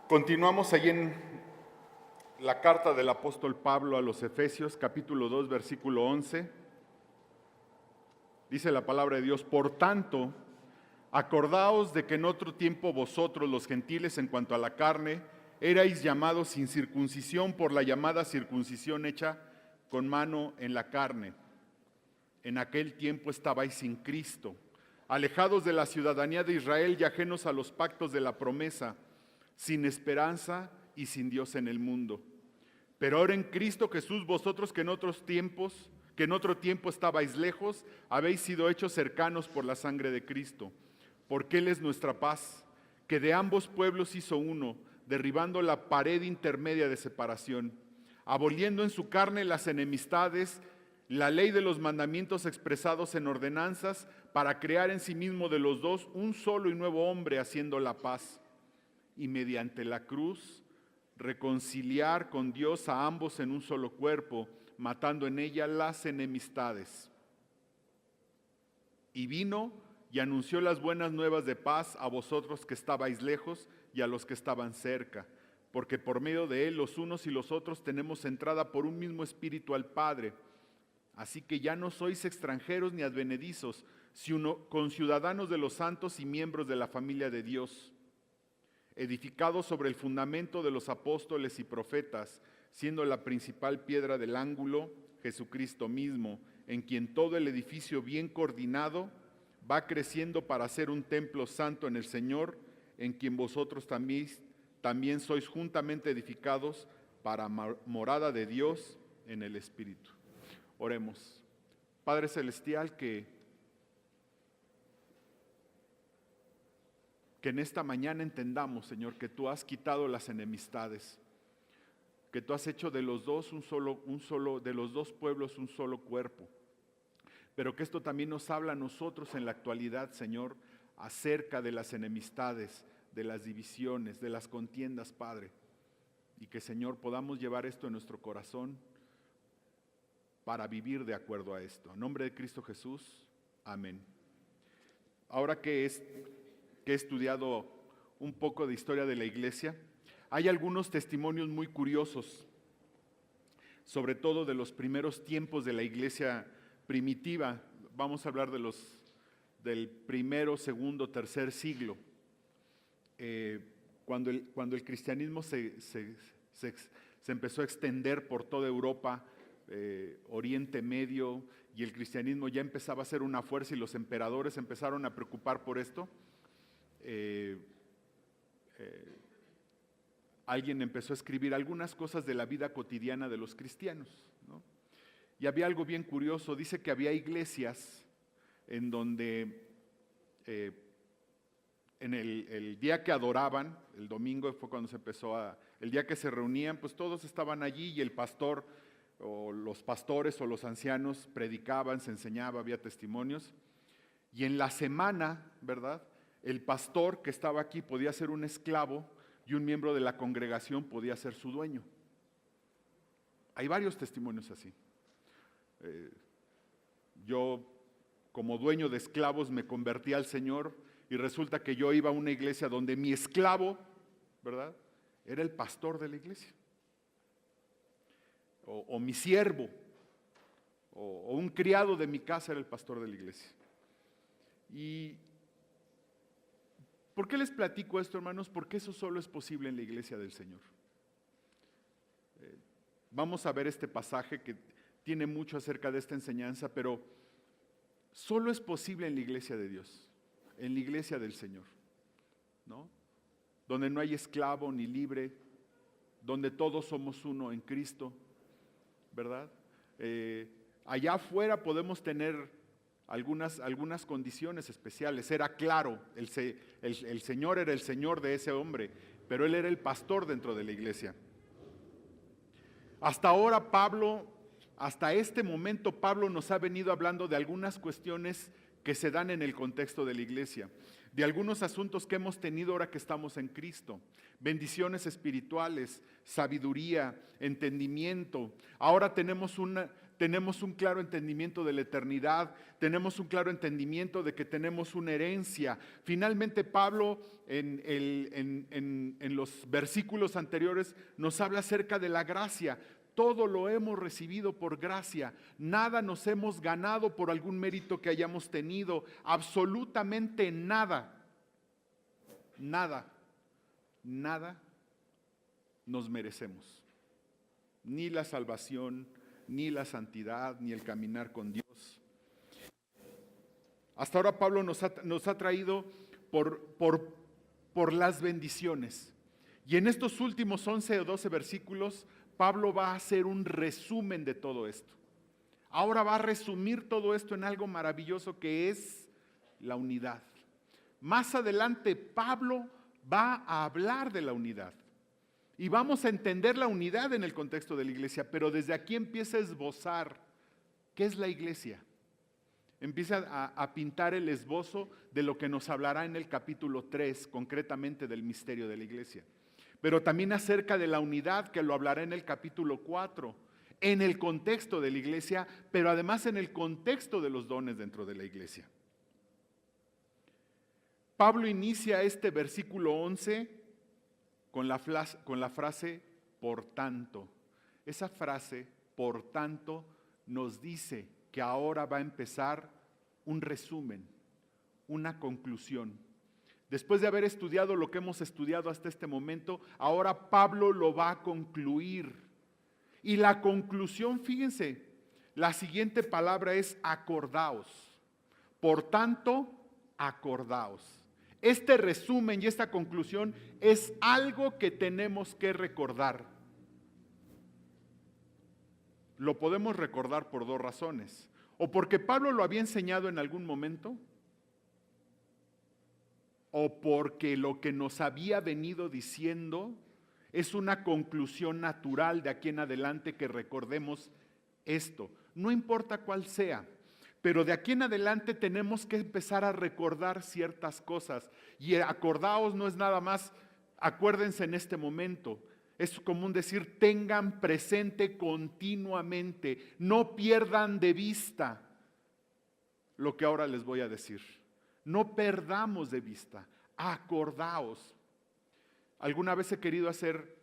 Continuamos ahí en la carta del apóstol Pablo a los Efesios, capítulo 2, versículo 11. Dice la palabra de Dios: por tanto, acordaos de que en otro tiempo vosotros, los gentiles, en cuanto a la carne, erais llamados sin circuncisión por la llamada circuncisión hecha con mano en la carne. En aquel tiempo estabais sin Cristo, alejados de la ciudadanía de Israel y ajenos a los pactos de la promesa, sin esperanza y sin Dios en el mundo. Pero ahora en Cristo Jesús, vosotros que en otro tiempo estabais lejos, habéis sido hechos cercanos por la sangre de Cristo, porque Él es nuestra paz, que de ambos pueblos hizo uno, derribando la pared intermedia de separación, aboliendo en su carne las enemistades, la ley de los mandamientos expresados en ordenanzas, para crear en sí mismo de los dos un solo y nuevo hombre, haciendo la paz, y mediante la cruz reconciliar con Dios a ambos en un solo cuerpo, matando en ella las enemistades. Y vino y anunció las buenas nuevas de paz a vosotros que estabais lejos y a los que estaban cerca, porque por medio de él los unos y los otros tenemos entrada por un mismo espíritu al Padre. Así que ya no sois extranjeros ni advenedizos, sino conciudadanos de los santos y miembros de la familia de Dios, edificados sobre el fundamento de los apóstoles y profetas, siendo la principal piedra del ángulo Jesucristo mismo, en quien todo el edificio bien coordinado va creciendo para ser un templo santo en el Señor, en quien vosotros también sois juntamente edificados para morada de Dios en el Espíritu. Oremos. Padre Celestial, que en esta mañana entendamos, Señor, que tú has quitado las enemistades, que tú has hecho de los dos de los dos pueblos un solo cuerpo, pero que esto también nos habla a nosotros en la actualidad, Señor, acerca de las enemistades, de las divisiones, de las contiendas, Padre, y que, Señor, podamos llevar esto en nuestro corazón para vivir de acuerdo a esto. En nombre de Cristo Jesús, amén. Ahora que he estudiado un poco de historia de la iglesia, hay algunos testimonios muy curiosos, sobre todo de los primeros tiempos de la iglesia primitiva. Vamos a hablar del primero, segundo, tercer siglo, cuando el cristianismo se empezó a extender por toda Europa, Oriente Medio, y el cristianismo ya empezaba a ser una fuerza y los emperadores empezaron a preocupar por esto. Alguien empezó a escribir algunas cosas de la vida cotidiana de los cristianos, ¿no? Y había algo bien curioso. Dice que había iglesias en donde en el día que adoraban, el domingo fue cuando se empezó el día que se reunían, pues todos estaban allí y el pastor o los pastores o los ancianos predicaban, se enseñaba, había testimonios. Y en la semana, ¿verdad?, el pastor que estaba aquí podía ser un esclavo y un miembro de la congregación podía ser su dueño. Hay varios testimonios así. Yo, como dueño de esclavos, me convertí al Señor y resulta que yo iba a una iglesia donde mi esclavo, ¿verdad?, era el pastor de la iglesia. O mi siervo, o un criado de mi casa era el pastor de la iglesia. Y ¿por qué les platico esto, hermanos? Porque eso solo es posible en la iglesia del Señor. Vamos a ver este pasaje que tiene mucho acerca de esta enseñanza, pero solo es posible en la iglesia de Dios, en la iglesia del Señor, ¿no? Donde no hay esclavo ni libre, donde todos somos uno en Cristo, ¿verdad? Allá afuera podemos tener algunas condiciones especiales. Era claro, el Señor era el Señor de ese hombre, pero Él era el pastor dentro de la iglesia. Hasta este momento Pablo nos ha venido hablando de algunas cuestiones que se dan en el contexto de la iglesia, de algunos asuntos que hemos tenido ahora que estamos en Cristo, bendiciones espirituales, sabiduría, entendimiento. Ahora tenemos tenemos un claro entendimiento de la eternidad, tenemos un claro entendimiento de que tenemos una herencia. Finalmente Pablo en los versículos anteriores nos habla acerca de la gracia. Todo lo hemos recibido por gracia, nada nos hemos ganado por algún mérito que hayamos tenido, absolutamente nada, nada nos merecemos. Ni la salvación, ni la santidad, ni el caminar con Dios. Hasta ahora Pablo nos ha traído por las bendiciones. Y en estos últimos 11 o 12 versículos, Pablo va a hacer un resumen de todo esto. Ahora va a resumir todo esto en algo maravilloso que es la unidad. Más adelante Pablo va a hablar de la unidad. Y vamos a entender la unidad en el contexto de la iglesia, pero desde aquí empieza a esbozar qué es la iglesia. Empieza a pintar el esbozo de lo que nos hablará en el capítulo 3, concretamente del misterio de la iglesia. Pero también acerca de la unidad, que lo hablará en el capítulo 4, en el contexto de la iglesia, pero además en el contexto de los dones dentro de la iglesia. Pablo inicia este versículo 11 con la frase, por tanto. Esa frase, por tanto, nos dice que ahora va a empezar un resumen, una conclusión. Después de haber estudiado lo que hemos estudiado hasta este momento, ahora Pablo lo va a concluir. Y la conclusión, fíjense, la siguiente palabra es acordaos. Por tanto, acordaos. Este resumen y esta conclusión es algo que tenemos que recordar. Lo podemos recordar por dos razones. O porque Pablo lo había enseñado en algún momento, o porque lo que nos había venido diciendo es una conclusión natural de aquí en adelante que recordemos esto. No importa cuál sea, pero de aquí en adelante tenemos que empezar a recordar ciertas cosas. Y acordaos no es nada más, acuérdense en este momento. Es común decir, tengan presente continuamente, no pierdan de vista lo que ahora les voy a decir. No perdamos de vista, acordaos. Alguna vez he querido hacer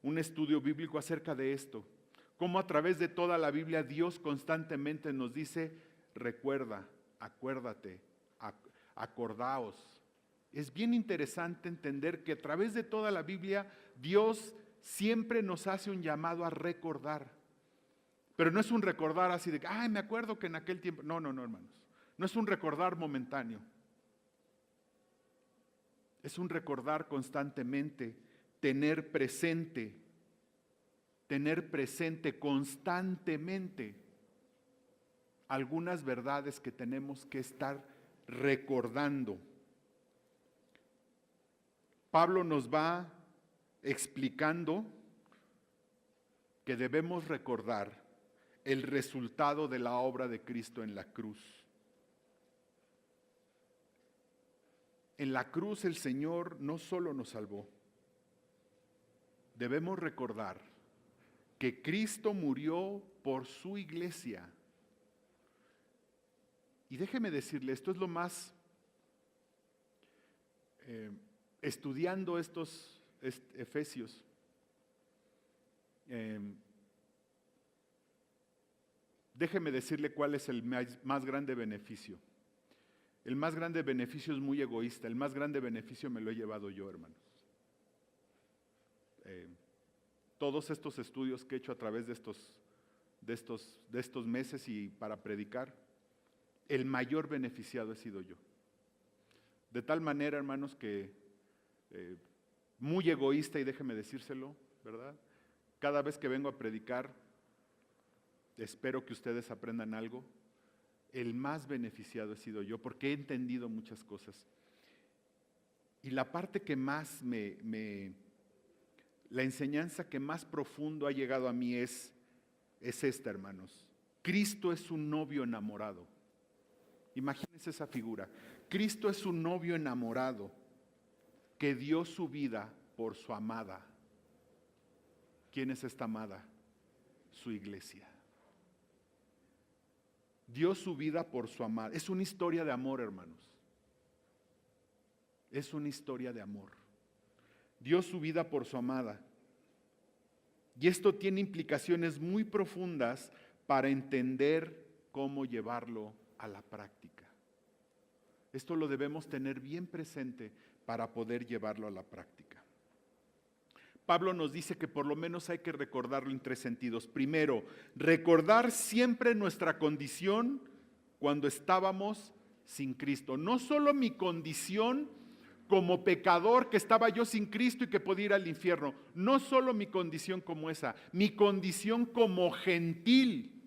un estudio bíblico acerca de esto. Cómo a través de toda la Biblia Dios constantemente nos dice, recuerda, acuérdate, acordaos. Es bien interesante entender que a través de toda la Biblia Dios siempre nos hace un llamado a recordar. Pero no es un recordar así de, ay, me acuerdo que en aquel tiempo. No, hermanos. No es un recordar momentáneo. Es un recordar constantemente, tener presente constantemente algunas verdades que tenemos que estar recordando. Pablo nos va explicando que debemos recordar el resultado de la obra de Cristo en la cruz. En la cruz el Señor no solo nos salvó, debemos recordar que Cristo murió por su iglesia. Y déjeme decirle, esto es lo más, estudiando estos Efesios, déjeme decirle cuál es el más grande beneficio. El más grande beneficio es muy egoísta, el más grande beneficio me lo he llevado yo, hermanos. Todos estos estudios que he hecho a través de estos meses y para predicar, el mayor beneficiado he sido yo. De tal manera, hermanos, que muy egoísta, y déjeme decírselo, ¿verdad? Cada vez que vengo a predicar, espero que ustedes aprendan algo. El más beneficiado he sido yo, porque he entendido muchas cosas. Y la parte que más la enseñanza que más profundo ha llegado a mí es esta, hermanos. Cristo es un novio enamorado. Imagínense esa figura. Cristo es un novio enamorado que dio su vida por su amada. ¿Quién es esta amada? su iglesia. Dio su vida por su amada. Es una historia de amor, hermanos. Es una historia de amor. Dio su vida por su amada. Y esto tiene implicaciones muy profundas para entender cómo llevarlo a la práctica. Esto lo debemos tener bien presente para poder llevarlo a la práctica. Pablo nos dice que por lo menos hay que recordarlo en 3 sentidos. Primero, recordar siempre nuestra condición cuando estábamos sin Cristo. No solo mi condición como pecador, que estaba yo sin Cristo y que podía ir al infierno. No solo mi condición como esa, mi condición como gentil,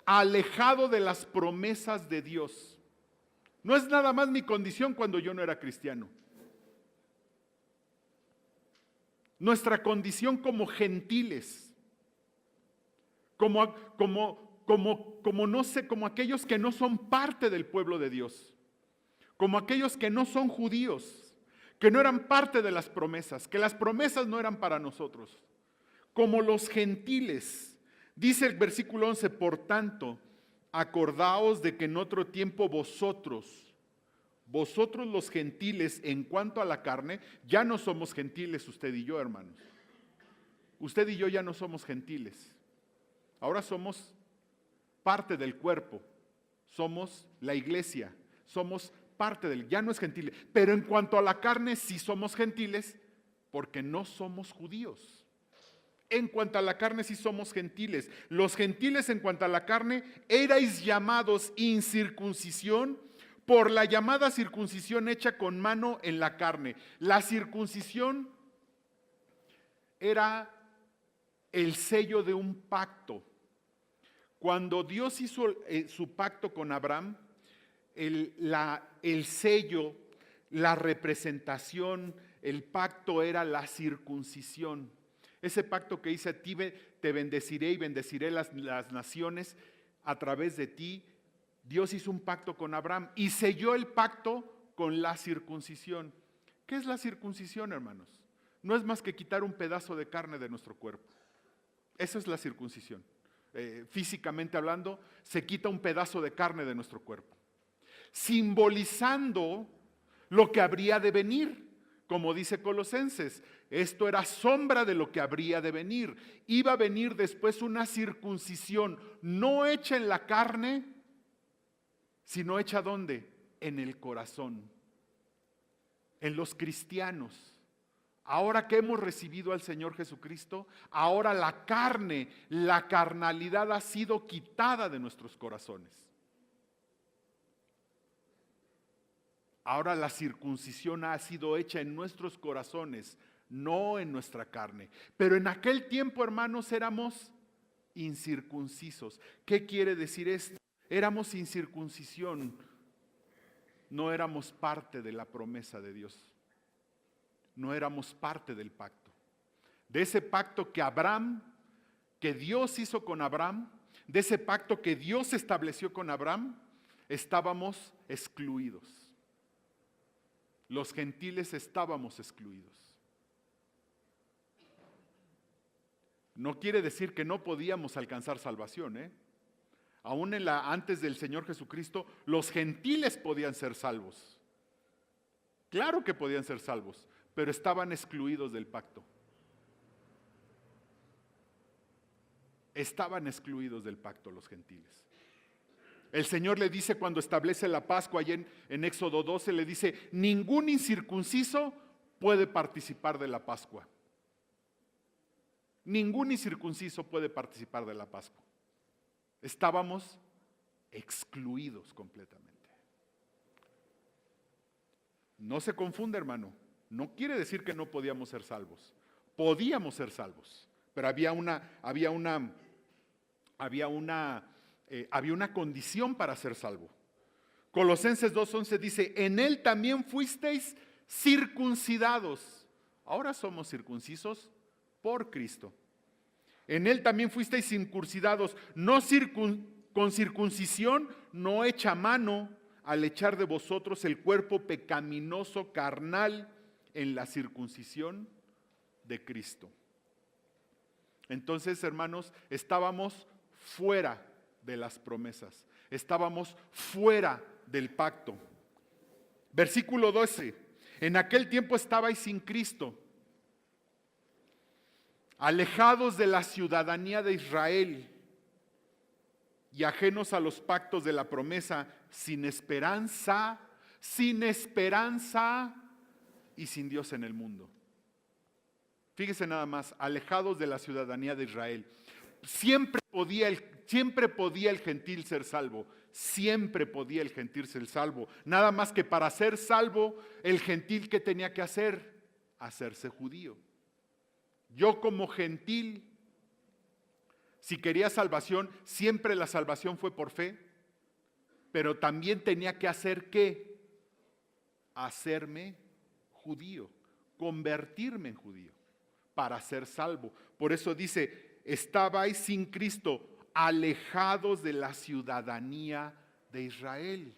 alejado de las promesas de Dios. No es nada más mi condición cuando yo no era cristiano. Nuestra condición como gentiles, como aquellos que no son parte del pueblo de Dios, como aquellos que no son judíos, que no eran parte de las promesas, que las promesas no eran para nosotros, como los gentiles. Dice el versículo 11, por tanto, acordaos de que en otro tiempo vosotros los gentiles, en cuanto a la carne, ya no somos gentiles usted y yo, hermanos. Usted y yo ya no somos gentiles. Ahora somos parte del cuerpo. Somos la iglesia. Somos parte del, ya no es gentil. Pero en cuanto a la carne, sí somos gentiles porque no somos judíos. En cuanto a la carne, sí somos gentiles. Los gentiles, en cuanto a la carne, erais llamados incircuncisión por la llamada circuncisión hecha con mano en la carne. La circuncisión era el sello de un pacto. Cuando Dios hizo su pacto con Abraham, el sello, la representación, el pacto era la circuncisión. Ese pacto que dice: a ti te bendeciré y bendeciré las naciones a través de ti. Dios hizo un pacto con Abraham y selló el pacto con la circuncisión. ¿Qué es la circuncisión, hermanos? No es más que quitar un pedazo de carne de nuestro cuerpo. Esa es la circuncisión. Físicamente hablando, se quita un pedazo de carne de nuestro cuerpo, simbolizando lo que habría de venir. Como dice Colosenses, esto era sombra de lo que habría de venir. Iba a venir después una circuncisión, no hecha en la carne, sino hecha ¿dónde? En el corazón, en los cristianos. Ahora que hemos recibido al Señor Jesucristo, ahora la carne, la carnalidad ha sido quitada de nuestros corazones. Ahora la circuncisión ha sido hecha en nuestros corazones, no en nuestra carne. Pero en aquel tiempo, hermanos, éramos incircuncisos. ¿Qué quiere decir esto? Éramos incircuncisión, no éramos parte de la promesa de Dios. No éramos parte del pacto. De ese pacto que Dios hizo con Abraham, de ese pacto que Dios estableció con Abraham, estábamos excluidos. Los gentiles estábamos excluidos. No quiere decir que no podíamos alcanzar salvación, Aún antes del Señor Jesucristo, los gentiles podían ser salvos. Claro que podían ser salvos, pero estaban excluidos del pacto. Estaban excluidos del pacto los gentiles. El Señor le dice cuando establece la Pascua, allí en Éxodo 12, le dice: ningún incircunciso puede participar de la Pascua. Ningún incircunciso puede participar de la Pascua. Estábamos excluidos completamente. No se confunda, hermano. No quiere decir que no podíamos ser salvos. Podíamos ser salvos, pero había una condición para ser salvo. Colosenses 2:11 dice: en él también fuisteis circuncidados. Ahora somos circuncisos por Cristo. En él también fuisteis circuncidados, con circuncisión no hecha a mano, al echar de vosotros el cuerpo pecaminoso carnal en la circuncisión de Cristo. Entonces, hermanos, estábamos fuera de las promesas, estábamos fuera del pacto. Versículo 12, en aquel tiempo estabais sin Cristo, alejados de la ciudadanía de Israel y ajenos a los pactos de la promesa, sin esperanza y sin Dios en el mundo. Fíjese nada más, alejados de la ciudadanía de Israel. Siempre podía el gentil ser salvo, siempre podía el gentil ser salvo. Nada más que para ser salvo, el gentil, ¿qué tenía que hacer? Hacerse judío. Yo como gentil, si quería salvación, siempre la salvación fue por fe, pero también tenía que hacer ¿qué? Hacerme judío, convertirme en judío para ser salvo. Por eso dice, estabais sin Cristo, alejados de la ciudadanía de Israel.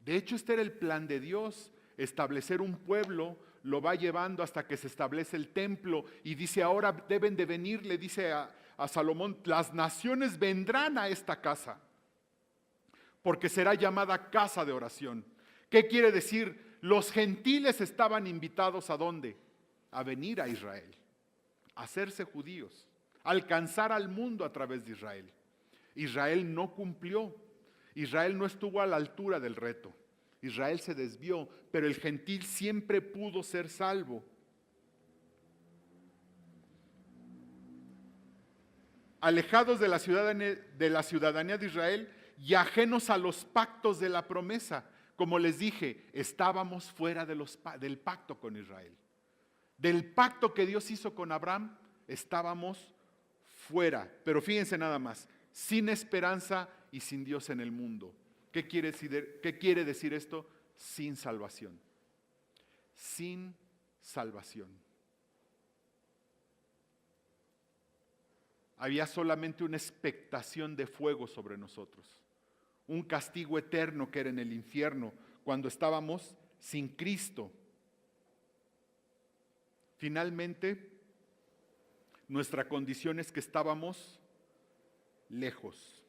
De hecho, este era el plan de Dios, establecer un pueblo. Lo va llevando hasta que se establece el templo y dice, ahora deben de venir, le dice a Salomón, las naciones vendrán a esta casa, porque será llamada casa de oración. ¿Qué quiere decir? Los gentiles estaban invitados ¿a dónde? A venir a Israel, a hacerse judíos, a alcanzar al mundo a través de Israel. Israel no cumplió, Israel no estuvo a la altura del reto. Israel se desvió, pero el gentil siempre pudo ser salvo. Alejados de la ciudadanía de Israel y ajenos a los pactos de la promesa. Como les dije, estábamos fuera del pacto con Israel. Del pacto que Dios hizo con Abraham, estábamos fuera. Pero fíjense nada más, sin esperanza y sin Dios en el mundo. ¿Qué quiere decir esto? Sin salvación. Sin salvación. Había solamente una expectación de fuego sobre nosotros. Un castigo eterno que era en el infierno cuando estábamos sin Cristo. Finalmente, nuestra condición es que estábamos lejos.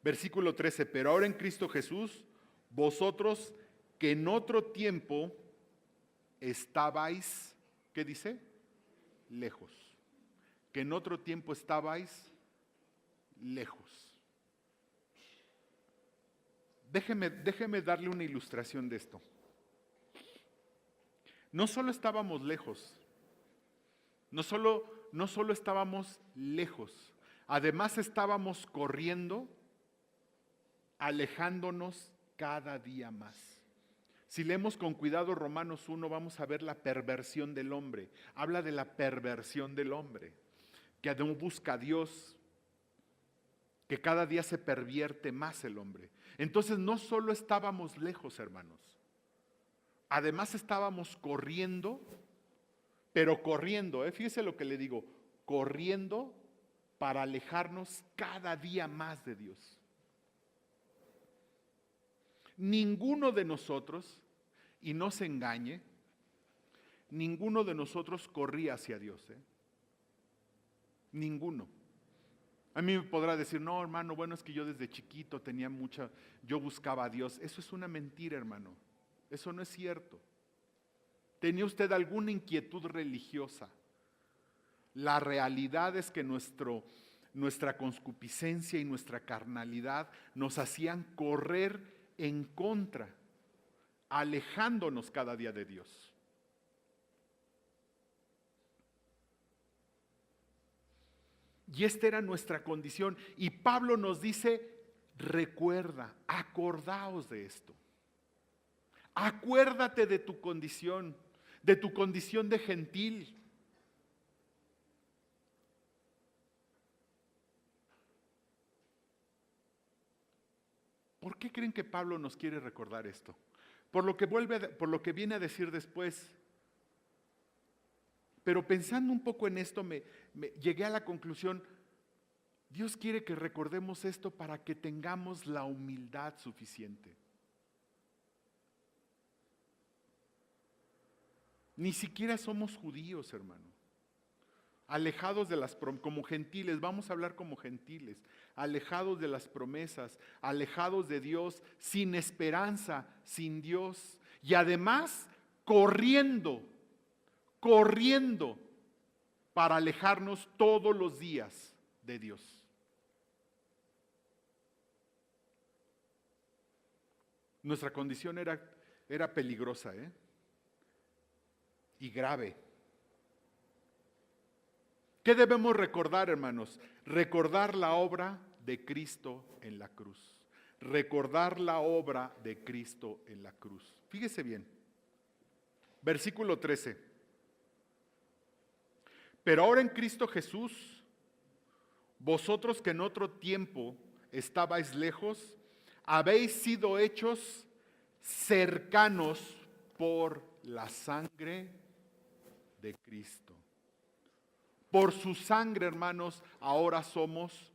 Versículo 13, pero ahora en Cristo Jesús, vosotros que en otro tiempo estabais, ¿qué dice? Lejos. Que en otro tiempo estabais lejos. Déjeme darle una ilustración de esto. No solo estábamos lejos, no solo estábamos lejos, además estábamos corriendo, alejándonos cada día más. Si leemos con cuidado Romanos 1, vamos a ver la perversión del hombre. Habla de la perversión del hombre, que no busca a Dios, que cada día se pervierte más el hombre. Entonces no solo estábamos lejos, hermanos, además estábamos corriendo, pero corriendo, fíjese lo que le digo, corriendo para alejarnos cada día más de Dios. Ninguno de nosotros, y no se engañe, ninguno de nosotros corría hacia Dios. Ninguno. A mí me podrá decir, no, hermano, bueno, es que yo desde chiquito yo buscaba a Dios. Eso es una mentira, hermano. Eso no es cierto. ¿Tenía usted alguna inquietud religiosa? La realidad es que nuestra concupiscencia y nuestra carnalidad nos hacían correr en contra, alejándonos cada día de Dios. Y esta era nuestra condición. Y Pablo nos dice, recuerda, acordaos de esto. Acuérdate de tu condición de gentil. ¿Por qué creen que Pablo nos quiere recordar esto? Por lo que viene a decir después. Pero pensando un poco en esto, llegué a la conclusión, Dios quiere que recordemos esto para que tengamos la humildad suficiente. Ni siquiera somos judíos, hermano. Alejados de como gentiles, vamos a hablar como gentiles, alejados de las promesas, alejados de Dios, sin esperanza, sin Dios. Y además, corriendo para alejarnos todos los días de Dios. Nuestra condición era peligrosa, y grave. ¿Qué debemos recordar, hermanos? Recordar la obra de Cristo en la cruz. Recordar la obra de Cristo en la cruz. Fíjese bien. Versículo 13. Pero ahora en Cristo Jesús, vosotros que en otro tiempo estabais lejos, habéis sido hechos cercanos por la sangre de Cristo. Por su sangre, hermanos, ahora somos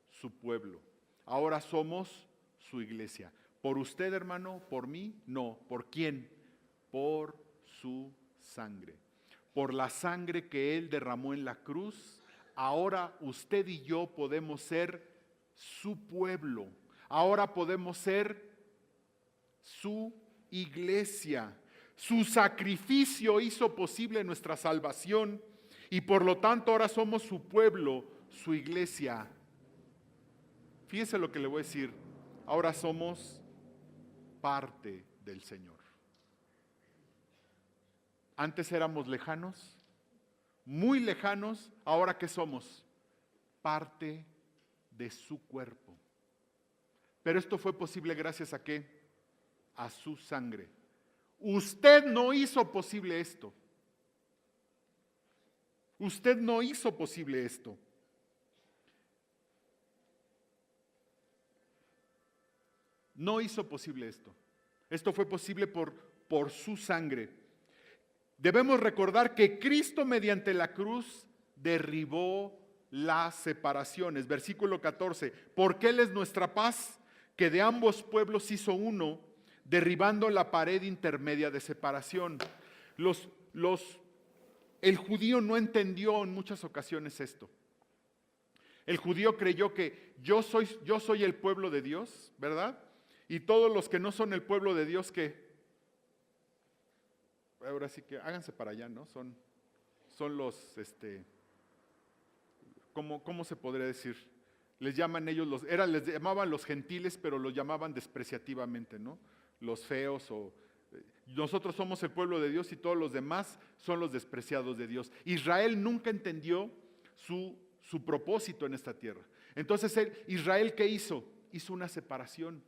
su pueblo. Ahora somos su iglesia. ¿Por usted, hermano? ¿Por mí? No. ¿Por quién? Por su sangre. Por la sangre que Él derramó en la cruz, ahora usted y yo podemos ser su pueblo. Ahora podemos ser su iglesia. Su sacrificio hizo posible nuestra salvación. Y por lo tanto ahora somos su pueblo, su iglesia. Fíjese lo que le voy a decir. Ahora somos parte del Señor. Antes éramos lejanos, muy lejanos. Ahora ¿qué somos? Parte de su cuerpo. Pero esto fue posible gracias a ¿qué? A su sangre. Usted no hizo posible esto. Usted no hizo posible esto. No hizo posible esto. Esto fue posible por su sangre. Debemos recordar que Cristo mediante la cruz derribó las separaciones. Versículo 14. Porque Él es nuestra paz, que de ambos pueblos hizo uno, derribando la pared intermedia de separación. El judío no entendió en muchas ocasiones esto. El judío creyó que yo soy el pueblo de Dios, ¿verdad? Y todos los que no son el pueblo de Dios, que ahora sí que háganse para allá, ¿no? Son los, ¿cómo se podría decir? Les llaman ellos les llamaban los gentiles, pero los llamaban despreciativamente, ¿no? Los feos nosotros somos el pueblo de Dios y todos los demás son los despreciados de Dios. Israel nunca entendió su propósito en esta tierra. Entonces, Israel, ¿qué hizo? Hizo una separación.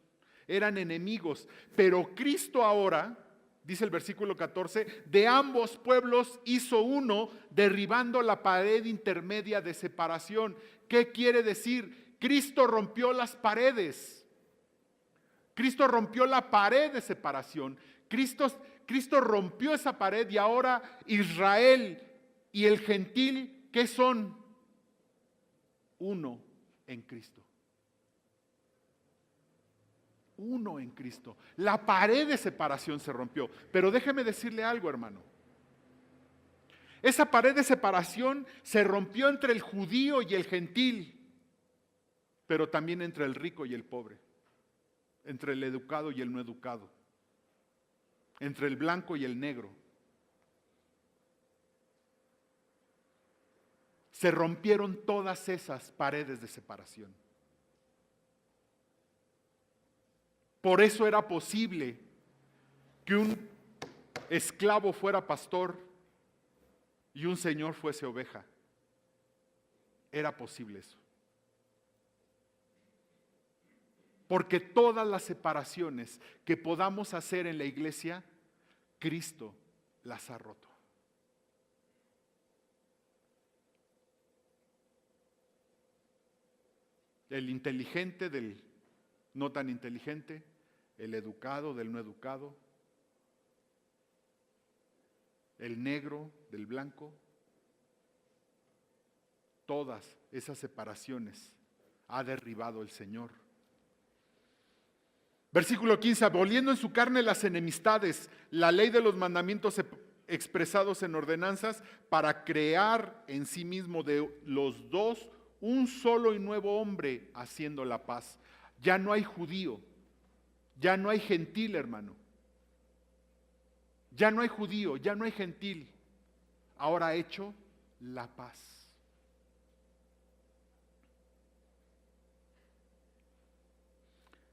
Eran enemigos. Pero Cristo ahora, dice el versículo 14, de ambos pueblos hizo uno, derribando la pared intermedia de separación. ¿Qué quiere decir? Cristo rompió las paredes. Cristo rompió la pared de separación. Cristo rompió esa pared y ahora Israel y el gentil, ¿qué son? Uno en Cristo. Uno en Cristo. La pared de separación se rompió. Pero déjeme decirle algo, hermano. Esa pared de separación se rompió entre el judío y el gentil, pero también entre el rico y el pobre, entre el educado y el no educado, entre el blanco y el negro. Se rompieron todas esas paredes de separación. Por eso era posible que un esclavo fuera pastor y un señor fuese oveja. Era posible eso. Porque todas las separaciones que podamos hacer en la iglesia, Cristo las ha roto. El inteligente del no tan inteligente, el educado del no educado, el negro del blanco. Todas esas separaciones ha derribado el Señor. Versículo 15, aboliendo en su carne las enemistades, la ley de los mandamientos expresados en ordenanzas para crear en sí mismo de los dos un solo y nuevo hombre haciendo la paz. Ya no hay judío, ya no hay gentil, hermano. Ya no hay judío, ya no hay gentil. Ahora ha hecho la paz.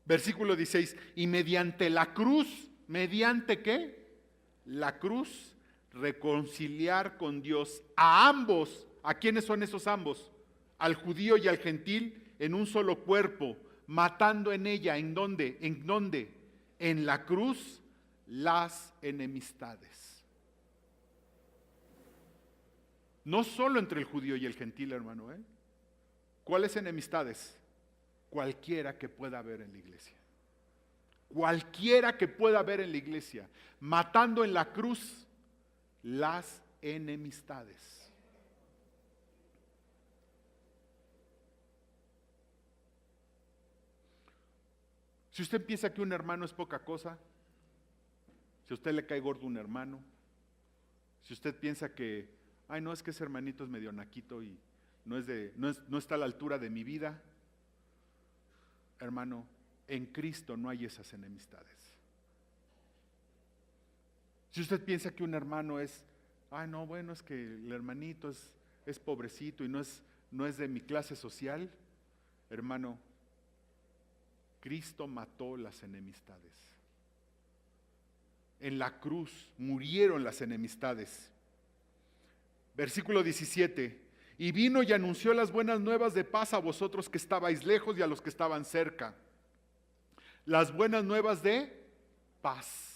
Versículo 16, y mediante la cruz, ¿mediante qué? La cruz, reconciliar con Dios a ambos. ¿A quiénes son esos ambos? Al judío y al gentil en un solo cuerpo, matando en ella, ¿en dónde? ¿En dónde? En la cruz, las enemistades. No solo entre el judío y el gentil, hermano, ¿eh? ¿Cuáles enemistades? Cualquiera que pueda haber en la iglesia. Cualquiera que pueda haber en la iglesia, matando en la cruz las enemistades. Si usted piensa que un hermano es poca cosa, si a usted le cae gordo un hermano, si usted piensa que, ay no, es que ese hermanito es medio naquito y no está a la altura de mi vida, hermano, en Cristo no hay esas enemistades. Si usted piensa que un hermano es, ay no, bueno, es que el hermanito es pobrecito y no es de mi clase social, hermano, Cristo mató las enemistades. En la cruz murieron las enemistades. Versículo 17, y vino y anunció las buenas nuevas de paz a vosotros que estabais lejos y a los que estaban cerca. Las buenas nuevas de paz.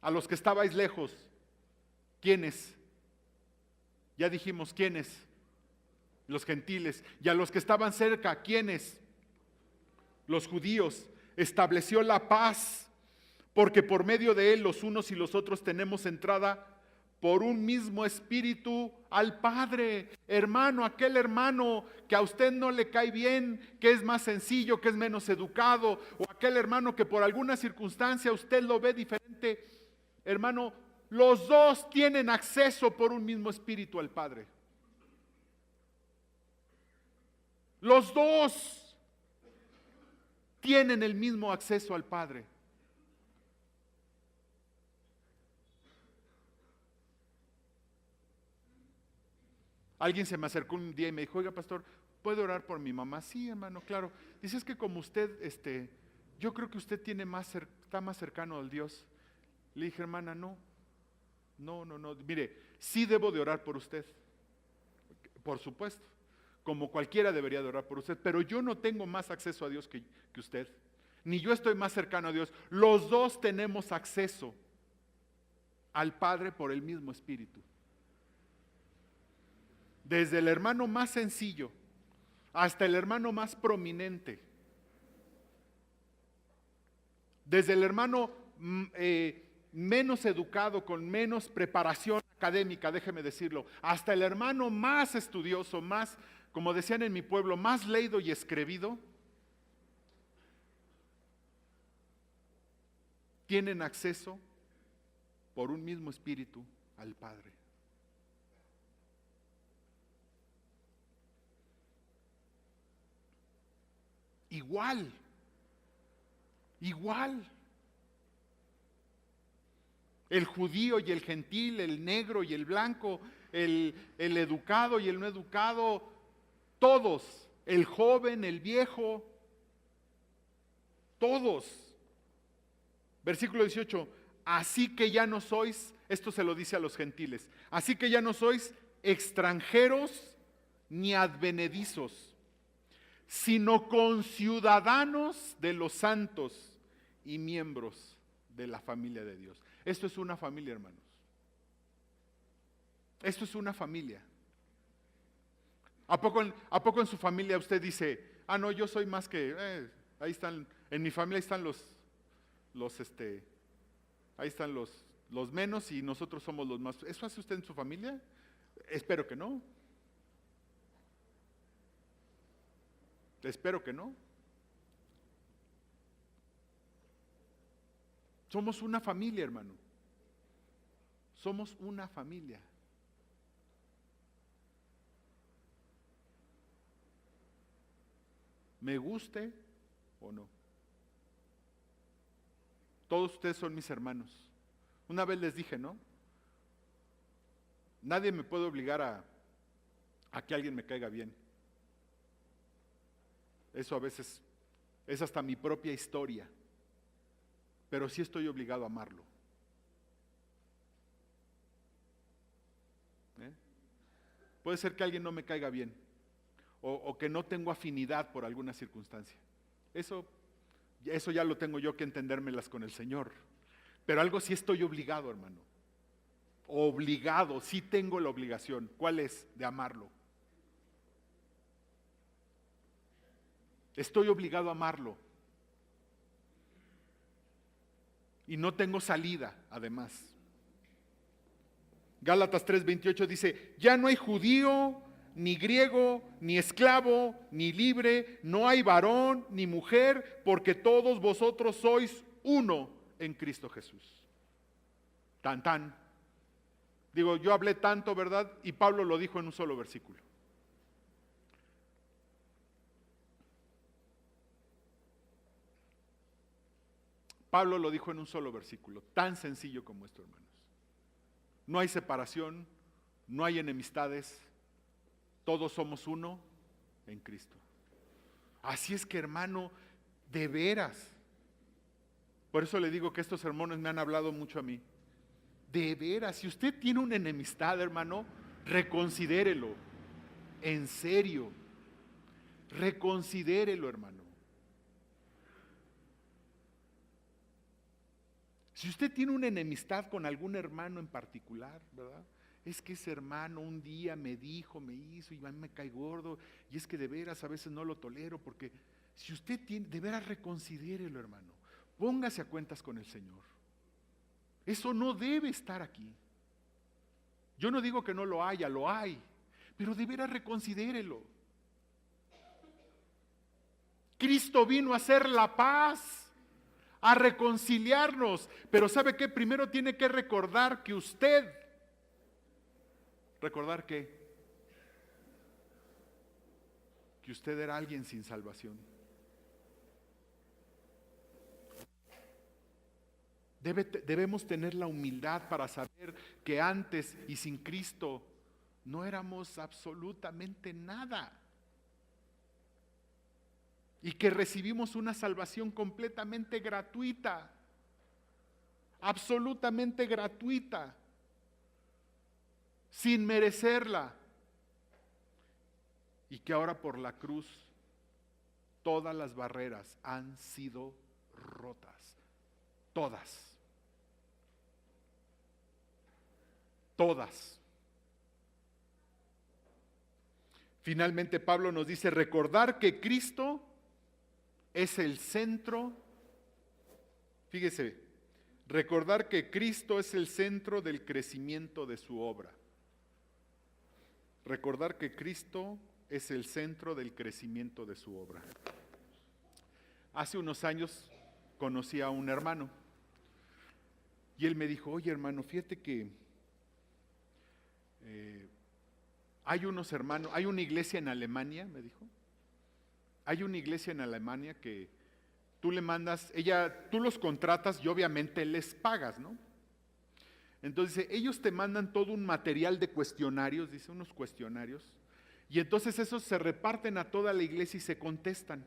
A los que estabais lejos, ¿quiénes? Ya dijimos, ¿quiénes? Los gentiles. Y a los que estaban cerca, ¿quiénes? Los judíos. Estableció la paz, porque por medio de él los unos y los otros tenemos entrada por un mismo espíritu al Padre. Hermano, aquel hermano que a usted no le cae bien, que es más sencillo, que es menos educado, o aquel hermano que por alguna circunstancia usted lo ve diferente, hermano, los dos tienen acceso por un mismo espíritu al Padre. Los dos tienen el mismo acceso al Padre. Alguien se me acercó un día y me dijo, oiga pastor, ¿puede orar por mi mamá? Sí, hermano, claro. Dice, es que como usted, yo creo que usted está más cercano al Dios. Le dije, hermana, no, mire, sí debo de orar por usted, por supuesto, como cualquiera debería de orar por usted, pero yo no tengo más acceso a Dios que usted, ni yo estoy más cercano a Dios. Los dos tenemos acceso al Padre por el mismo Espíritu. Desde el hermano más sencillo hasta el hermano más prominente. Desde el hermano menos educado, con menos preparación académica, déjeme decirlo, hasta el hermano más estudioso, más, como decían en mi pueblo, más leído y escribido, tienen acceso por un mismo espíritu al Padre. Igual. El judío y el gentil, el negro y el blanco, el educado y el no educado, todos, el joven, el viejo, todos. Versículo 18, así que ya no sois, esto se lo dice a los gentiles, así que ya no sois extranjeros ni advenedizos, sino conciudadanos de los santos y miembros de la familia de Dios. Esto es una familia, hermanos. Esto es una familia. ¿A poco en su familia usted dice, no, yo soy más que, ahí están, en mi familia ahí están ahí están los menos y nosotros somos los más? ¿Eso hace usted en su familia? Espero que no. Espero que no. Somos una familia, hermano. Somos una familia. Me guste o no. Todos ustedes son mis hermanos. Una vez les dije, ¿no? Nadie me puede obligar a que alguien me caiga bien. Eso a veces es hasta mi propia historia. Pero sí estoy obligado a amarlo. Puede ser que alguien no me caiga bien o que no tengo afinidad por alguna circunstancia. Eso ya lo tengo yo que entendérmelas con el Señor. Pero algo sí estoy obligado, hermano. Obligado, sí tengo la obligación. ¿Cuál es? De amarlo. Estoy obligado a amarlo. Y no tengo salida, además. Gálatas 3:28 dice, ya no hay judío, ni griego, ni esclavo, ni libre, no hay varón, ni mujer, porque todos vosotros sois uno en Cristo Jesús. Tan, tan. Digo, yo hablé tanto, ¿verdad? Y Pablo lo dijo en un solo versículo. Pablo lo dijo en un solo versículo, tan sencillo como esto, hermanos. No hay separación, no hay enemistades, todos somos uno en Cristo. Así es que, hermano, de veras, por eso le digo que estos sermones me han hablado mucho a mí. De veras, si usted tiene una enemistad, hermano, reconsidérelo, en serio, reconsidérelo, hermano. Si usted tiene una enemistad con algún hermano en particular, ¿verdad? Es que ese hermano un día me dijo, me hizo y a mí me cae gordo y es que de veras a veces no lo tolero porque si usted tiene, de veras reconsidérelo, hermano. Póngase a cuentas con el Señor. Eso no debe estar aquí. Yo no digo que no lo haya, lo hay, pero de veras reconsidérelo. Cristo vino a hacer la paz, a reconciliarnos, pero ¿sabe qué? Primero tiene que recordar que usted, ¿recordar qué? Que usted era alguien sin salvación. Debemos tener la humildad para saber que antes y sin Cristo no éramos absolutamente nada. Y que recibimos una salvación completamente gratuita, absolutamente gratuita, sin merecerla. Y que ahora por la cruz todas las barreras han sido rotas. Todas. Todas. Finalmente Pablo nos dice, recordar que Cristo es el centro, fíjese, recordar que Cristo es el centro del crecimiento de su obra. Recordar que Cristo es el centro del crecimiento de su obra. Hace unos años conocí a un hermano y él me dijo, oye hermano, fíjate que hay unos hermanos, hay una iglesia en Alemania, me dijo. Hay una iglesia en Alemania que tú le mandas, tú los contratas y obviamente les pagas, ¿no? Entonces dice, ellos te mandan todo un material de cuestionarios, dice, unos cuestionarios, y entonces esos se reparten a toda la iglesia y se contestan,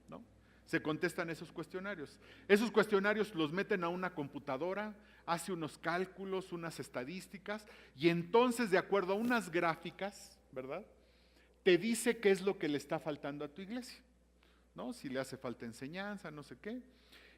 ¿no? Se contestan esos cuestionarios. Esos cuestionarios los meten a una computadora, hace unos cálculos, unas estadísticas, y entonces de acuerdo a unas gráficas, ¿verdad?, te dice qué es lo que le está faltando a tu iglesia, ¿no? Si le hace falta enseñanza, no sé qué.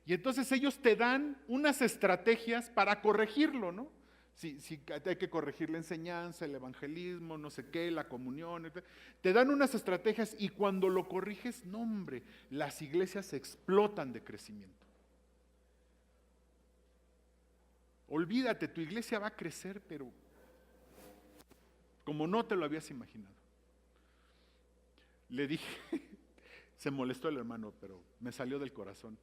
Y entonces ellos te dan unas estrategias para corregirlo, ¿no? Si hay que corregir la enseñanza, el evangelismo, no sé qué, la comunión, etc. Te dan unas estrategias y cuando lo corriges, no hombre, las iglesias explotan de crecimiento. Olvídate, tu iglesia va a crecer, pero como no te lo habías imaginado. Le dije, se molestó el hermano, pero me salió del corazón.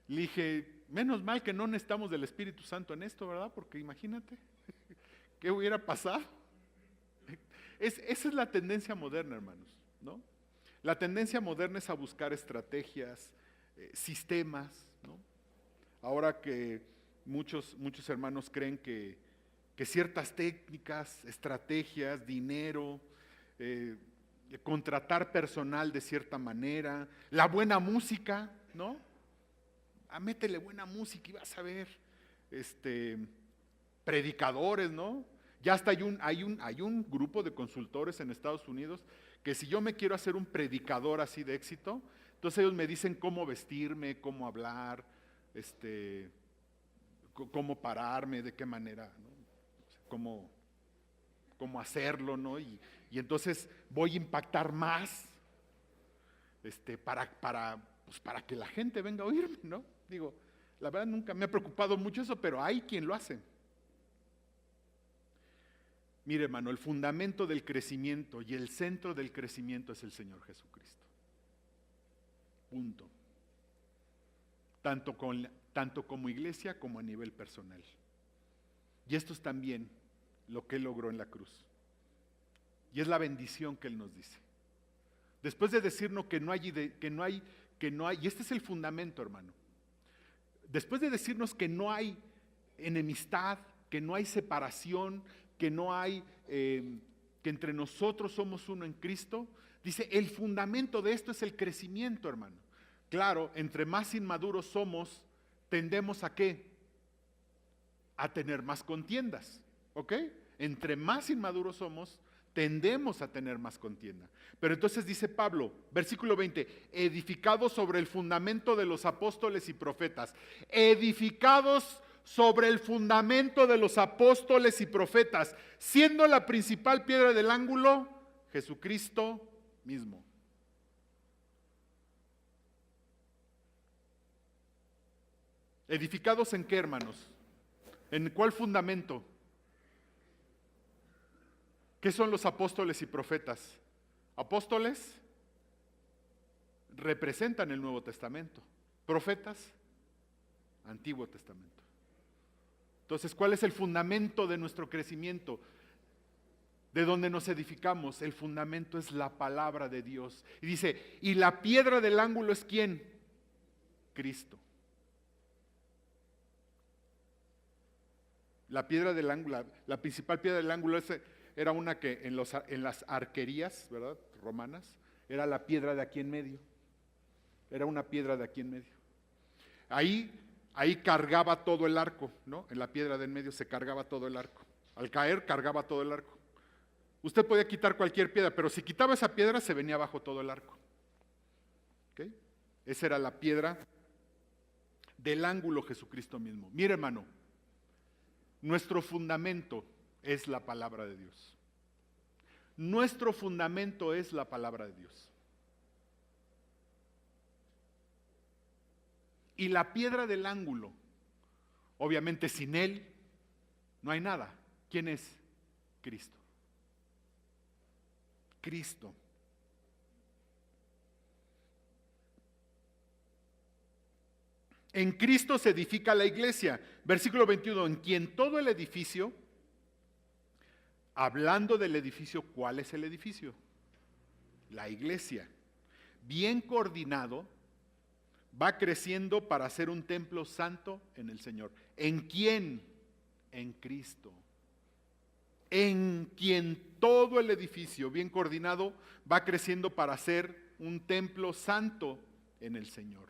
Le dije, menos mal que no necesitamos del Espíritu Santo en esto, ¿verdad? Porque imagínate, ¿Qué hubiera pasado? Esa es la tendencia moderna, hermanos, ¿no? La tendencia moderna es a buscar estrategias, sistemas, ¿no? Ahora que muchos hermanos creen que ciertas técnicas, estrategias, dinero, contratar personal de cierta manera, la buena música, ¿no? Métele buena música y vas a ver, predicadores, ¿no? Ya hasta hay un grupo de consultores en Estados Unidos que si yo me quiero hacer un predicador así de éxito, entonces ellos me dicen cómo vestirme, cómo hablar, cómo pararme, de qué manera, ¿no? Cómo hacerlo, ¿no? Y entonces voy a impactar más para que la gente venga a oírme, ¿no? Digo, la verdad nunca me ha preocupado mucho eso, pero hay quien lo hace. Mire, hermano, el fundamento del crecimiento y el centro del crecimiento es el Señor Jesucristo. Punto. Tanto como iglesia como a nivel personal. Y esto es también lo que Él logró en la cruz. Y es la bendición que Él nos dice. Después de decirnos que no hay, y este es el fundamento, hermano. Después de decirnos que no hay enemistad, que no hay separación, que no hay, que entre nosotros somos uno en Cristo, dice, el fundamento de esto es el crecimiento, hermano. Claro, entre más inmaduros somos, tendemos ¿a qué? A tener más contiendas, ¿ok? Entre más inmaduros somos, tendemos a tener más contienda. Pero entonces dice Pablo, versículo 20, edificados sobre el fundamento de los apóstoles y profetas, edificados sobre el fundamento de los apóstoles y profetas, siendo la principal piedra del ángulo Jesucristo mismo. ¿Edificados en qué, hermanos? ¿En cuál fundamento? ¿Qué son los apóstoles y profetas? Apóstoles representan el Nuevo Testamento. Profetas, Antiguo Testamento. Entonces, ¿cuál es el fundamento de nuestro crecimiento? De donde nos edificamos, el fundamento es la palabra de Dios. Y dice, ¿y la piedra del ángulo es quién? Cristo. La piedra del ángulo, la principal piedra del ángulo era una que en las arquerías, ¿verdad?, romanas, era la piedra de aquí en medio. Era una piedra de aquí en medio. Ahí cargaba todo el arco, ¿no? En la piedra de en medio se cargaba todo el arco. Al caer, cargaba todo el arco. Usted podía quitar cualquier piedra, pero si quitaba esa piedra, se venía abajo todo el arco. ¿Okay? Esa era la piedra del ángulo Jesucristo mismo. Mire, hermano, nuestro fundamento es la palabra de Dios. Nuestro fundamento es la palabra de Dios. Y la piedra del ángulo, obviamente sin Él no hay nada. ¿Quién es? Cristo. Cristo. En Cristo se edifica la iglesia. Versículo 21, en quien todo el edificio, hablando del edificio, ¿cuál es el edificio? La iglesia. Bien coordinado, va creciendo para ser un templo santo en el Señor. ¿En quién? En Cristo. En quien todo el edificio, bien coordinado, va creciendo para ser un templo santo en el Señor.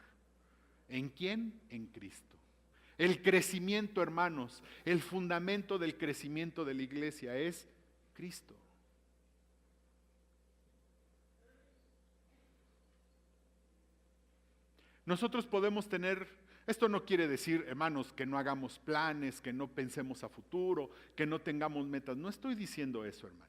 ¿En quién? En Cristo. El crecimiento, hermanos, el fundamento del crecimiento de la iglesia es Cristo. Nosotros podemos tener, esto no quiere decir, hermanos, que no hagamos planes, que no pensemos a futuro, que no tengamos metas. No estoy diciendo eso, hermanos.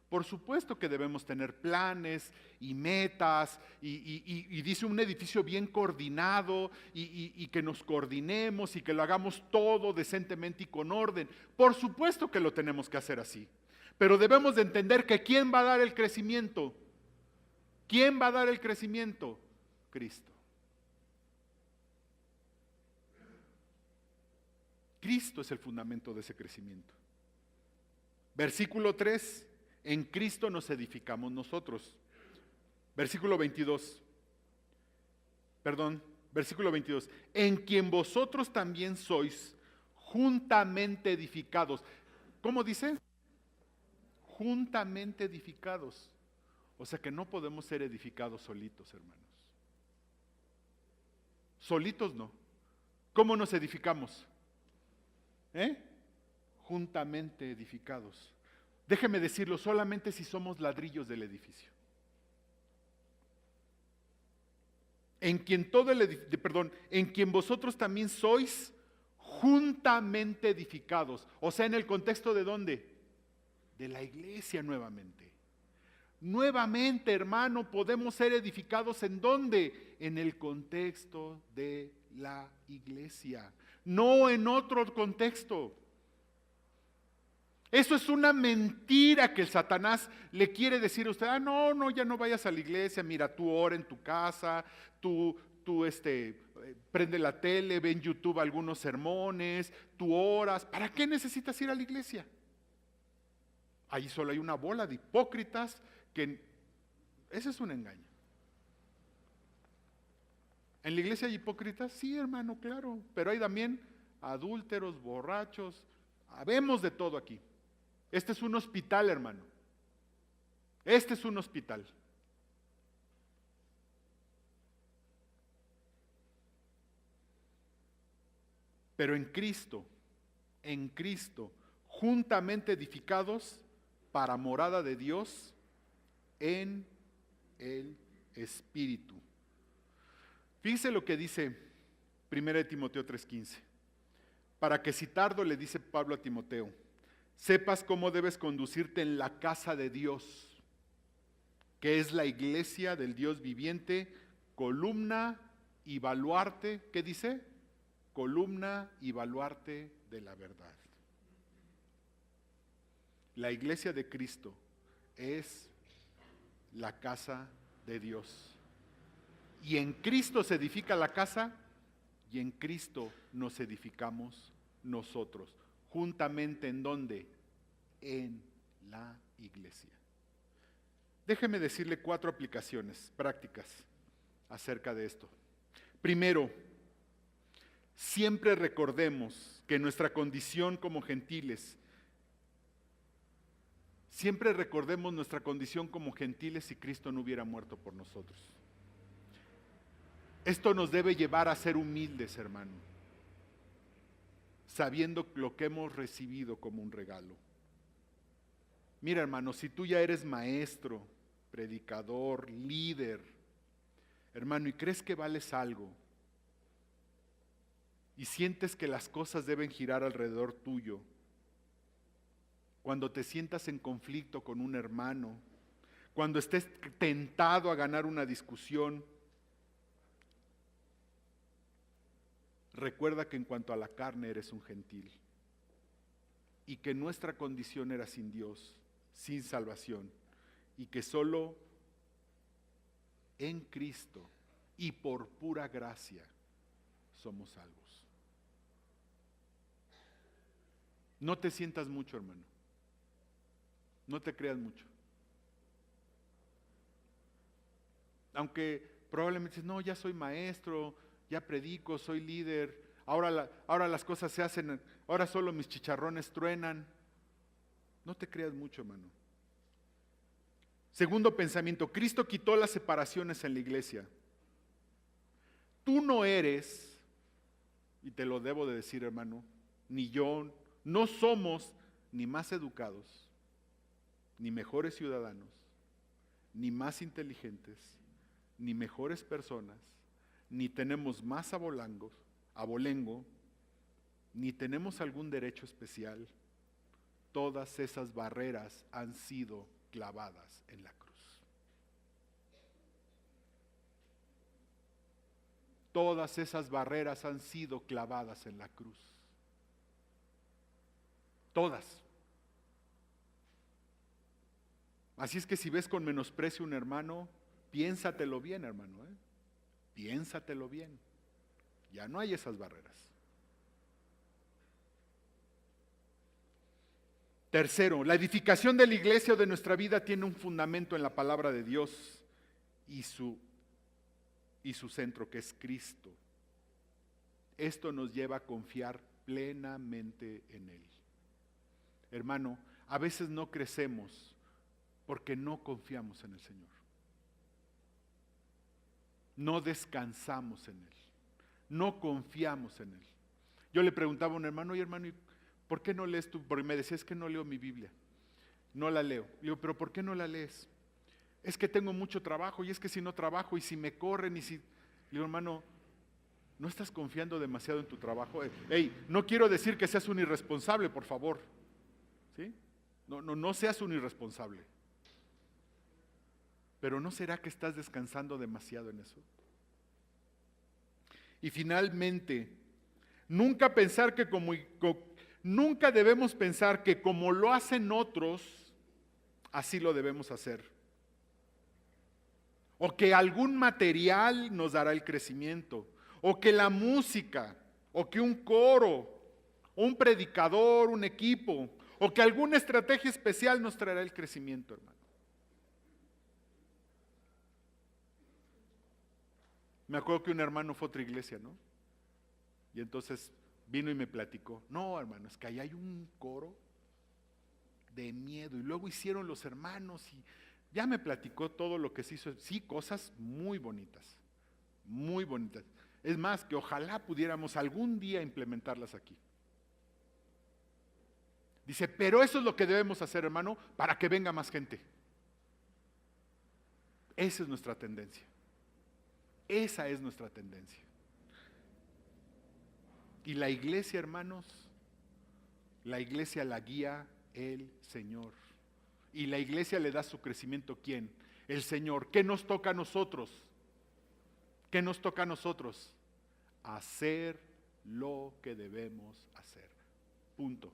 Por supuesto que debemos tener planes y metas y dice un edificio bien coordinado y que nos coordinemos y que lo hagamos todo decentemente y con orden. Por supuesto que lo tenemos que hacer así. Pero debemos de entender que ¿quién va a dar el crecimiento? ¿Quién va a dar el crecimiento? Cristo. Cristo es el fundamento de ese crecimiento. Versículo 3, en Cristo nos edificamos nosotros. Versículo 22, versículo 22, en quien vosotros también sois juntamente edificados. ¿Cómo dice? Juntamente edificados. O sea que no podemos ser edificados solitos, hermanos. Solitos no. ¿Cómo nos edificamos? Juntamente edificados. Déjeme decirlo, solamente si somos ladrillos del edificio. En quien vosotros también sois juntamente edificados. O sea, ¿en el contexto de dónde? De la iglesia nuevamente. Nuevamente, hermano, podemos ser edificados ¿en dónde? En el contexto de la iglesia, no en otro contexto. Eso es una mentira que el Satanás le quiere decir a usted. No, ya no vayas a la iglesia, mira, tú ora en tu casa, tú prende la tele, ve en YouTube algunos sermones, tú oras. ¿Para qué necesitas ir a la iglesia? Ahí solo hay una bola de hipócritas que ese es un engaño. ¿En la iglesia hay hipócritas? Sí, hermano, claro, pero hay también adúlteros, borrachos, habemos de todo aquí. Este es un hospital, hermano. Este es un hospital. Pero en Cristo, juntamente edificados para morada de Dios en el Espíritu. Fíjese lo que dice 1 Timoteo 3:15. Para que si tardo, le dice Pablo a Timoteo, sepas cómo debes conducirte en la casa de Dios, que es la iglesia del Dios viviente, columna y baluarte. ¿Qué dice? Columna y baluarte de la verdad. La iglesia de Cristo es la casa de Dios. Y en Cristo se edifica la casa y en Cristo nos edificamos nosotros. Juntamente, ¿en dónde? En la iglesia. Déjeme decirle 4 aplicaciones prácticas acerca de esto. Primero, siempre recordemos que nuestra condición como gentiles, si Cristo no hubiera muerto por nosotros. Esto nos debe llevar a ser humildes, hermano, sabiendo lo que hemos recibido como un regalo. Mira, hermano, si tú ya eres maestro, predicador, líder, hermano, y crees que vales algo, y sientes que las cosas deben girar alrededor tuyo, cuando te sientas en conflicto con un hermano, cuando estés tentado a ganar una discusión, recuerda que en cuanto a la carne eres un gentil y que nuestra condición era sin Dios, sin salvación, y que solo en Cristo y por pura gracia somos salvos. No te sientas mucho, hermano. No te creas mucho. Aunque probablemente dices, no, ya soy maestro, ya predico, soy líder, ahora las cosas se hacen, ahora solo mis chicharrones truenan. No te creas mucho, hermano. Segundo pensamiento, Cristo quitó las separaciones en la iglesia. Tú no eres, y te lo debo de decir, hermano, ni yo, no somos ni más educados, ni mejores ciudadanos, ni más inteligentes, ni mejores personas, ni tenemos más abolengo, ni tenemos algún derecho especial. Todas esas barreras han sido clavadas en la cruz. Todas esas barreras han sido clavadas en la cruz. Todas. Así es que si ves con menosprecio a un hermano, piénsatelo bien, hermano, piénsatelo bien. Ya no hay esas barreras. Tercero, la edificación de la iglesia o de nuestra vida tiene un fundamento en la palabra de Dios y su centro, que es Cristo. Esto nos lleva a confiar plenamente en Él. Hermano, a veces no crecemos porque no confiamos en el Señor. No descansamos en Él. No confiamos en Él. Yo le preguntaba a un hermano, oye hermano, ¿por qué no lees tú? Porque me decía, es que no leo mi Biblia. No la leo. Le digo, ¿pero por qué no la lees? Es que tengo mucho trabajo, y es que si no trabajo, y si me corren, y si... Le digo, hermano, ¿no estás confiando demasiado en tu trabajo? Hey, no quiero decir que seas un irresponsable, por favor. ¿Sí? No seas un irresponsable. Pero ¿no será que estás descansando demasiado en eso? Y finalmente, nunca debemos pensar que como lo hacen otros, así lo debemos hacer. O que algún material nos dará el crecimiento, o que la música, o que un coro, o un predicador, un equipo, o que alguna estrategia especial nos traerá el crecimiento, hermano. Me acuerdo que un hermano fue a otra iglesia, ¿no? Y entonces vino y me platicó, no hermano, es que ahí hay un coro de miedo, y luego hicieron los hermanos, y ya me platicó todo lo que se hizo, sí, cosas muy bonitas, muy bonitas. Es más, que ojalá pudiéramos algún día implementarlas aquí. Dice, pero eso es lo que debemos hacer, hermano, para que venga más gente. Esa es nuestra tendencia. Esa es nuestra tendencia. Y la iglesia, hermanos, la iglesia la guía el Señor. Y la iglesia le da su crecimiento, ¿quién? El Señor. ¿Qué nos toca a nosotros? ¿Qué nos toca a nosotros? Hacer lo que debemos hacer. Punto.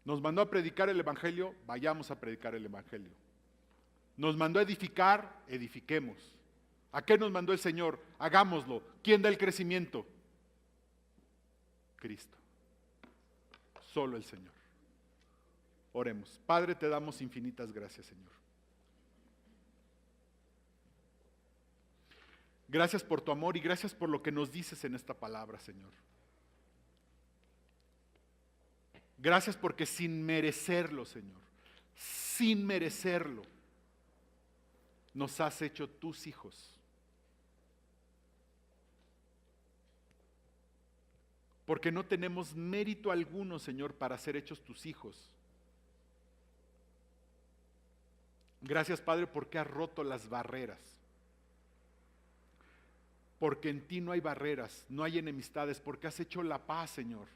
Nos mandó a predicar el Evangelio, vayamos a predicar el Evangelio. Nos mandó a edificar, edifiquemos. ¿A qué nos mandó el Señor? Hagámoslo. ¿Quién da el crecimiento? Cristo. Solo el Señor. Oremos. Padre, te damos infinitas gracias, Señor. Gracias por tu amor y gracias por lo que nos dices en esta palabra, Señor. Gracias porque sin merecerlo, Señor, sin merecerlo, nos has hecho tus hijos. Porque no tenemos mérito alguno, Señor, para ser hechos tus hijos. Gracias, Padre, porque has roto las barreras. Porque en ti no hay barreras, no hay enemistades, porque has hecho la paz, Señor.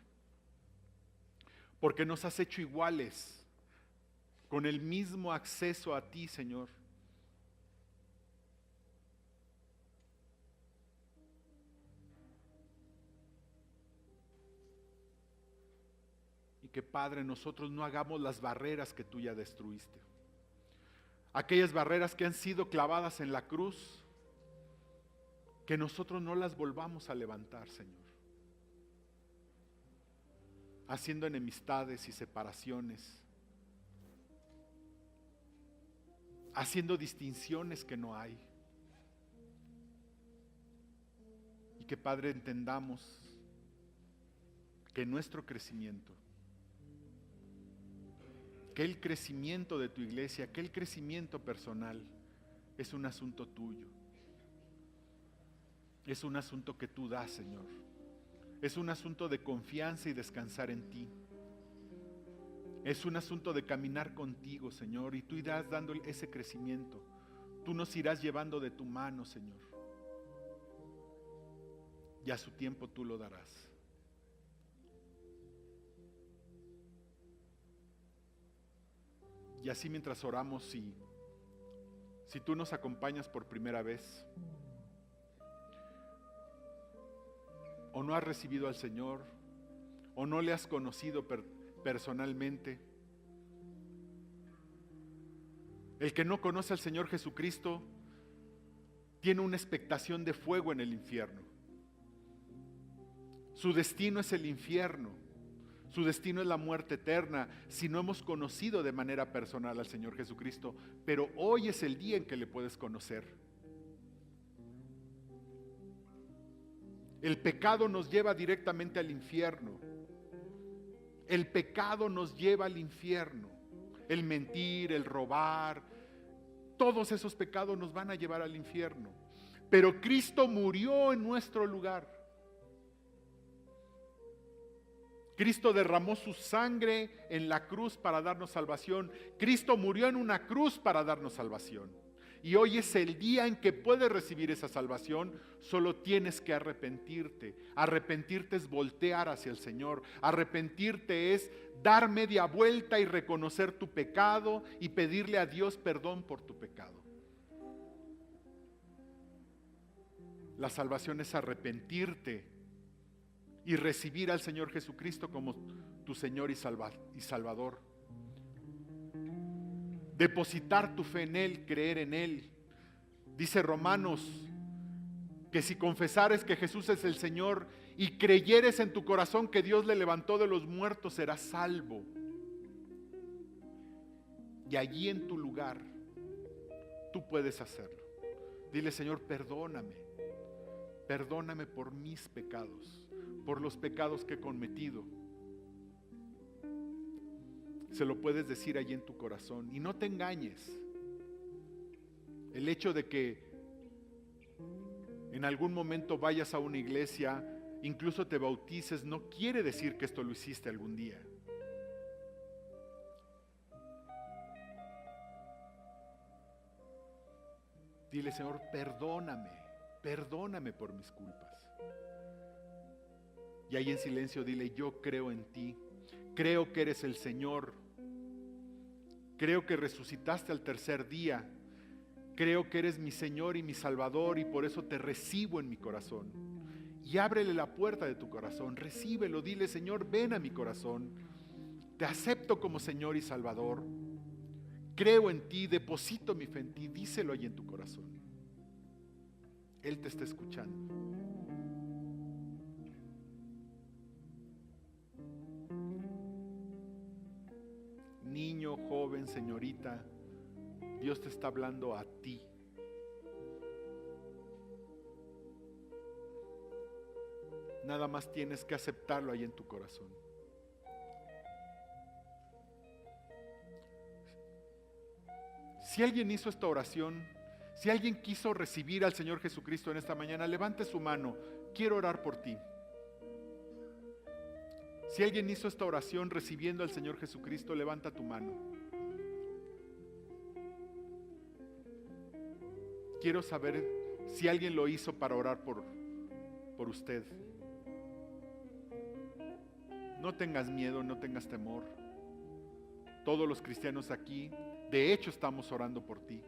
Porque nos has hecho iguales, con el mismo acceso a ti, Señor. Y que, Padre, nosotros no hagamos las barreras que tú ya destruiste. Aquellas barreras que han sido clavadas en la cruz, que nosotros no las volvamos a levantar, Señor. Haciendo enemistades y separaciones, haciendo distinciones que no hay. Y que, Padre, entendamos que nuestro crecimiento, que el crecimiento de tu iglesia, que el crecimiento personal es un asunto tuyo. Es un asunto que tú das, Señor. Es un asunto de confianza y descansar en ti. Es un asunto de caminar contigo, Señor, y tú irás dando ese crecimiento. Tú nos irás llevando de tu mano, Señor. Y a su tiempo tú lo darás. Y así mientras oramos, si tú nos acompañas por primera vez, o no has recibido al Señor, o no le has conocido personalmente. El que no conoce al Señor Jesucristo tiene una expectación de fuego en el infierno. Su destino es el infierno. Su destino es la muerte eterna si no hemos conocido de manera personal al Señor Jesucristo. Pero hoy es el día en que le puedes conocer. El pecado nos lleva directamente al infierno. El pecado nos lleva al infierno. El mentir, el robar, todos esos pecados nos van a llevar al infierno. Pero Cristo murió en nuestro lugar. Cristo derramó su sangre en la cruz para darnos salvación. Cristo murió en una cruz para darnos salvación. Y hoy es el día en que puedes recibir esa salvación. Solo tienes que arrepentirte. Arrepentirte es voltear hacia el Señor. Arrepentirte es dar media vuelta y reconocer tu pecado y pedirle a Dios perdón por tu pecado. La salvación es arrepentirte y recibir al Señor Jesucristo como tu Señor y Salvador. Depositar tu fe en Él, creer en Él. Dice Romanos que si confesares que Jesús es el Señor y creyeres en tu corazón que Dios le levantó de los muertos, serás salvo. Y allí en tu lugar, tú puedes hacerlo. Dile: Señor, perdóname. Perdóname por mis pecados, por los pecados que he cometido. Se lo puedes decir allí en tu corazón. Y no te engañes. El hecho de que en algún momento vayas a una iglesia, incluso te bautices, no quiere decir que esto lo hiciste algún día. Dile: Señor, perdóname por mis culpas. Y ahí en silencio dile: yo creo en ti, creo que eres el Señor, creo que resucitaste al tercer día, creo que eres mi Señor y mi Salvador, y por eso te recibo en mi corazón. Y ábrele la puerta de tu corazón, recíbelo, dile: Señor, ven a mi corazón, te acepto como Señor y Salvador, creo en ti, deposito mi fe en ti. Díselo ahí en tu corazón. Él te está escuchando. Niño, joven, señorita, Dios te está hablando a ti. Nada más tienes que aceptarlo ahí en tu corazón. Si alguien hizo esta oración, si alguien quiso recibir al Señor Jesucristo en esta mañana, levante su mano. Quiero orar por ti. Si alguien hizo esta oración recibiendo al Señor Jesucristo, levanta tu mano. Quiero saber si alguien lo hizo para orar por usted. No tengas miedo, no tengas temor. Todos los cristianos aquí, de hecho, estamos orando por ti.